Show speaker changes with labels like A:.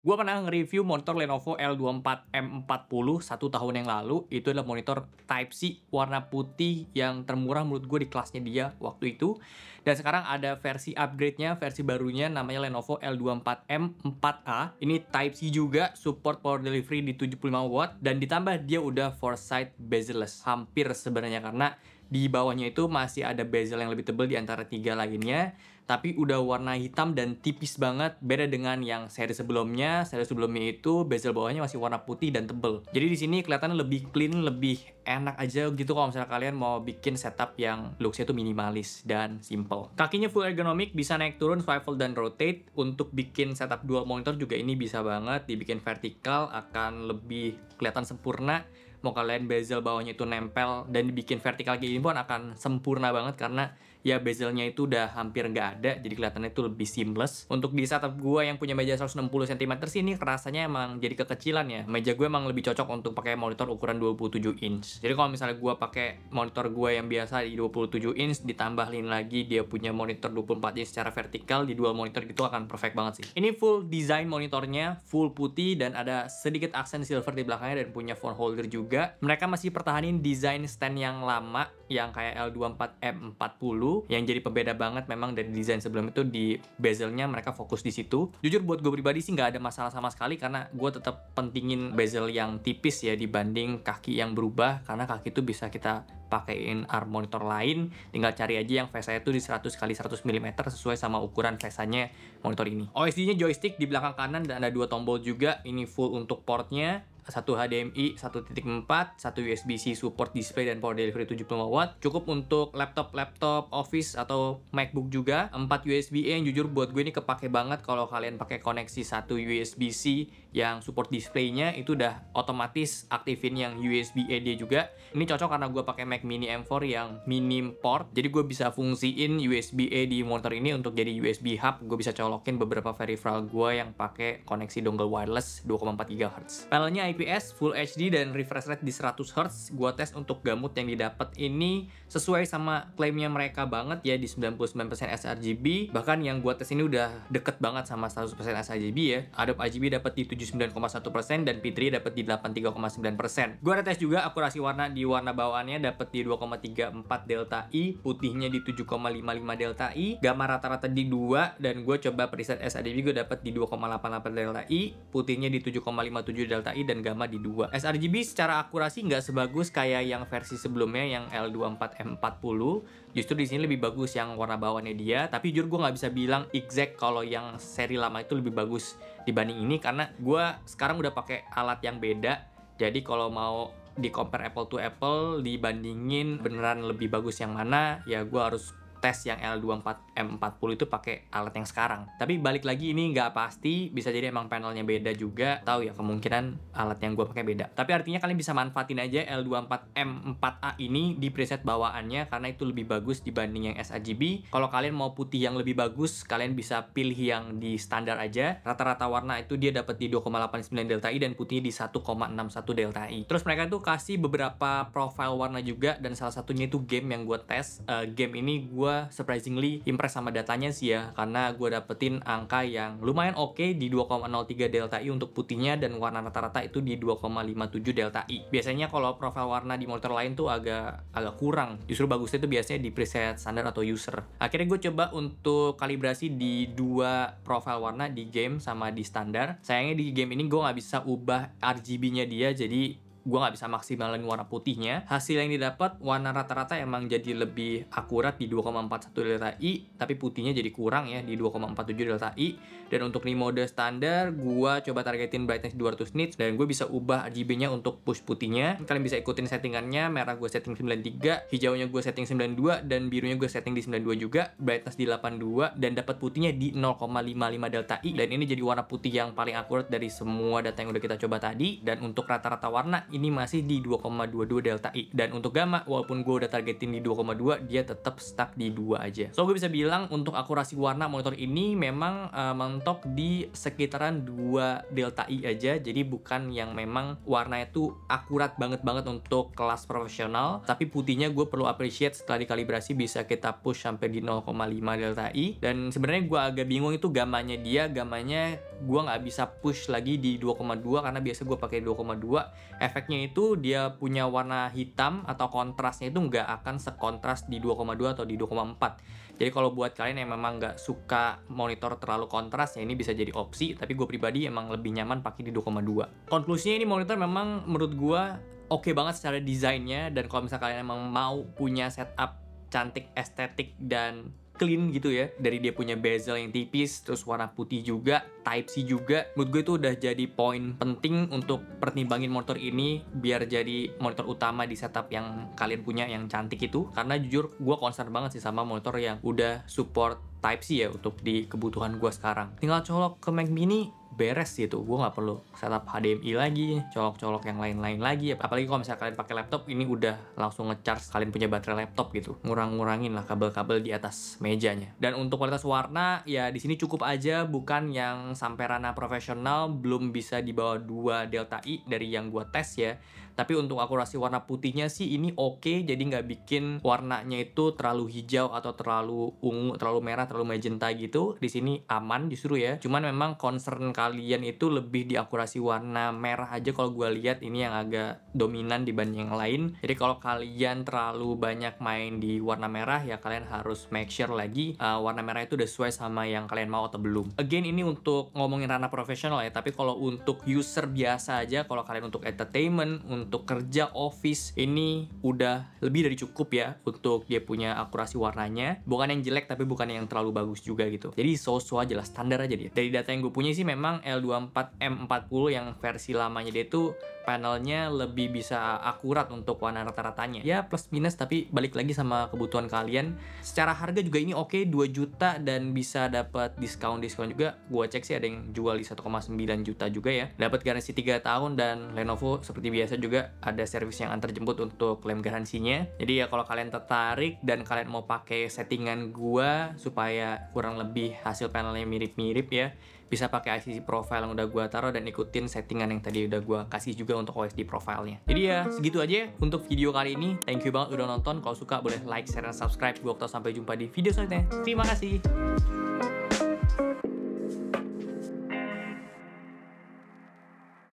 A: Gua pernah nge-review monitor Lenovo L24M40 1 tahun yang lalu. Itu adalah monitor Type-C warna putih yang termurah menurut gue di kelasnya dia waktu itu. Dan sekarang ada versi upgrade-nya, versi barunya namanya Lenovo L24M4A. Ini Type-C juga, support power delivery di 75 watt, dan ditambah dia udah foresight bezel-less. Hampir sebenarnya, karena di bawahnya itu masih ada bezel yang lebih tebal di antara tiga lainnya, tapi udah warna hitam dan tipis banget, beda dengan yang seri sebelumnya. Seri sebelumnya itu bezel bawahnya masih warna putih dan tebel. Jadi di sini kelihatannya lebih clean, lebih enak aja gitu kalau misalnya kalian mau bikin setup yang looks-nya tuh minimalis dan simple. Kakinya full ergonomic, bisa naik turun, swivel dan rotate. Untuk bikin setup dual monitor juga ini bisa banget, dibikin vertikal akan lebih kelihatan sempurna. Mau kalian bezel bawahnya itu nempel dan dibikin vertikal kayak gini pun akan sempurna banget, karena ya bezelnya itu udah hampir nggak ada, jadi kelihatannya itu lebih seamless. Untuk di setup gua yang punya meja 160 cm sih, ini rasanya emang jadi kekecilan ya. Meja gue emang lebih cocok untuk pakai monitor ukuran 27 inch. Jadi kalau misalnya gua pakai monitor gua yang biasa di 27 inch, ditambahin lagi dia punya monitor 24 inch secara vertikal di dual monitor, gitu akan perfect banget sih. Ini full design monitornya, full putih dan ada sedikit aksen silver di belakangnya, dan punya phone holder juga. Mereka masih pertahanin desain stand yang lama yang kayak L24M40, yang jadi pembeda banget memang dari desain sebelum itu. Di bezelnya mereka fokus di situ. Jujur buat gue pribadi sih nggak ada masalah sama sekali, karena gue tetap pentingin bezel yang tipis ya dibanding kaki yang berubah, karena kaki itu bisa kita pakein arm monitor lain, tinggal cari aja yang VESA itu di 100 x 100 mm sesuai sama ukuran VESA-nya monitor ini. OSD-nya joystick di belakang kanan dan ada 2 tombol juga. Ini full untuk portnya, satu HDMI 1.4, satu USB-C support display dan power delivery 75 watt. Cukup untuk laptop office atau MacBook juga. 4 USB-A yang jujur buat gue ini kepake banget kalau kalian pakai koneksi satu USB-C yang support displaynya, itu udah otomatis aktifin yang USB-A dia juga. Ini cocok karena gue pakai Mac Mini M4 yang minim port, jadi gue bisa fungsiin USB-A di monitor ini untuk jadi USB hub. Gue bisa colokin beberapa peripheral gue yang pakai koneksi dongle wireless 2,4 GHz. Panelnya IPS, Full HD, dan refresh rate di 100 Hz. Gua tes untuk gamut yang didapat ini sesuai sama klaimnya mereka banget ya, di 99% sRGB. Bahkan yang gua tes ini udah deket banget sama 100% sRGB ya. Adobe RGB dapat di 79,1% dan P3 dapat di 83,9%. Gua ada tes juga akurasi warna. Di warna bawaannya dapat di 2,34 delta I, putihnya di 7,55 delta I, gamma rata-rata di 2, dan gue coba preset sRGB gue dapat di 2,88 delta I, putihnya di 7,57 delta I, dan gamma di 2. sRGB secara akurasi nggak sebagus kayak yang versi sebelumnya yang L24M40. Justru di sini lebih bagus yang warna bawahnya dia, tapi jujur gue nggak bisa bilang exact kalau yang seri lama itu lebih bagus dibanding ini, karena gue sekarang udah pakai alat yang beda. Jadi kalau mau di compare apple to apple, dibandingin beneran lebih bagus yang mana, ya gue harus tes yang L24M40 itu pakai alat yang sekarang. Tapi balik lagi, ini nggak pasti, bisa jadi emang panelnya beda juga. Tahu ya, kemungkinan alat yang gue pakai beda. Tapi artinya kalian bisa manfaatin aja L24M4A ini di preset bawaannya, karena itu lebih bagus dibanding yang sRGB. Kalau kalian mau putih yang lebih bagus, kalian bisa pilih yang di standar aja. Rata-rata warna itu dia dapat di 2,89 delta I dan putihnya di 1,61 delta I. Terus mereka tuh kasih beberapa profile warna juga, dan salah satunya itu game yang gue tes. Game ini gue surprisingly impress sama datanya sih ya, karena gue dapetin angka yang lumayan oke di 2,03 delta I untuk putihnya, dan warna rata-rata itu di 2,57 delta I. Biasanya kalau profil warna di monitor lain tuh agak kurang, justru bagusnya itu biasanya di preset standar atau user. Akhirnya gue coba untuk kalibrasi di 2 profil warna, di game sama di standar. Sayangnya di game ini gue nggak bisa ubah RGB-nya dia, jadi gue nggak bisa maksimalin warna putihnya. Hasil yang didapat, warna rata-rata emang jadi lebih akurat di 2,41 delta I, tapi putihnya jadi kurang ya di 2,47 delta I. Dan untuk di mode standar, gue coba targetin brightness 200 nits, dan gue bisa ubah RGB-nya untuk push putihnya. Kalian bisa ikutin settingannya, merah gue setting 93, hijaunya gue setting 92, dan birunya gue setting di 92 juga, brightness di 82, dan dapat putihnya di 0,55 delta I. Dan ini jadi warna putih yang paling akurat dari semua data yang udah kita coba tadi. Dan untuk rata-rata warna ini masih di 2,22 delta I. Dan untuk gamma, walaupun gue udah targetin di 2,2, dia tetap stuck di 2 aja. So gue bisa bilang untuk akurasi warna monitor ini memang mentok di sekitaran 2 delta I aja. Jadi bukan yang memang warnanya tuh akurat banget untuk kelas profesional. Tapi putihnya gue perlu appreciate setelah dikalibrasi bisa kita push sampai di 0,5 delta I. Dan sebenarnya gue agak bingung itu gamanya gue nggak bisa push lagi di 2,2 karena biasa gue pakai 2,2. Efeknya itu dia punya warna hitam atau kontrasnya itu nggak akan sekontras di 2,2 atau di 2,4. Jadi kalau buat kalian yang memang nggak suka monitor terlalu kontras, ya ini bisa jadi opsi. Tapi gue pribadi emang lebih nyaman pakai di 2,2. Konklusinya ini monitor memang menurut gue oke banget secara desainnya. Dan kalau misalnya kalian emang mau punya setup cantik, estetik, dan clean gitu ya, dari dia punya bezel yang tipis, terus warna putih juga, Type-C juga, menurut gue itu udah jadi poin penting untuk pertimbangin monitor ini biar jadi monitor utama di setup yang kalian punya yang cantik itu. Karena jujur gue concern banget sih sama monitor yang udah support Type-C ya untuk di kebutuhan gue sekarang. Tinggal colok ke Mac Mini, beres gitu. Gue nggak perlu setup HDMI lagi, colok-colok yang lain-lain lagi. Apalagi kalau misalnya kalian pakai laptop, ini udah langsung ngecharge kalian punya baterai laptop gitu. Ngurangin lah kabel-kabel di atas mejanya. Dan untuk kualitas warna ya di sini cukup aja, bukan yang sampai ranah profesional, belum bisa di bawah 2 delta I dari yang gue tes ya. Tapi untuk akurasi warna putihnya sih ini oke, jadi nggak bikin warnanya itu terlalu hijau atau terlalu ungu, terlalu merah, terlalu magenta gitu. Di sini aman justru ya. Cuman memang concern kalian itu lebih di akurasi warna merah aja kalau gue lihat ini yang agak dominan dibanding yang lain. Jadi kalau kalian terlalu banyak main di warna merah ya kalian harus make sure lagi warna merah itu udah sesuai sama yang kalian mau atau belum. Again ini untuk ngomongin ranah profesional ya, tapi kalau untuk user biasa aja, kalau kalian untuk entertainment, untuk kerja office, ini udah lebih dari cukup ya untuk dia punya akurasi warnanya. Bukan yang jelek tapi bukan yang terlalu bagus juga gitu. Jadi so-so aja lah, standar aja dia. Dari data yang gue punya sih memang L24M40 yang versi lamanya dia itu panelnya lebih bisa akurat untuk warna rata-ratanya. Ya plus minus tapi balik lagi sama kebutuhan kalian. Secara harga juga ini oke, 2 juta dan bisa dapat diskon juga. Gua cek sih ada yang jual di 1,9 juta juga ya. Dapat garansi 3 tahun dan Lenovo seperti biasa juga ada servis yang antar jemput untuk klaim garansinya. Jadi ya kalau kalian tertarik dan kalian mau pakai settingan gua supaya kurang lebih hasil panelnya mirip-mirip ya, bisa pakai ICC profile yang udah gue taruh dan ikutin settingan yang tadi udah gue kasih juga untuk OSD profilenya. Jadi ya segitu aja untuk video kali ini. Thank you banget udah nonton. Kalau suka boleh like, share, dan subscribe. Gue Okto, sampai jumpa di video selanjutnya. Terima kasih.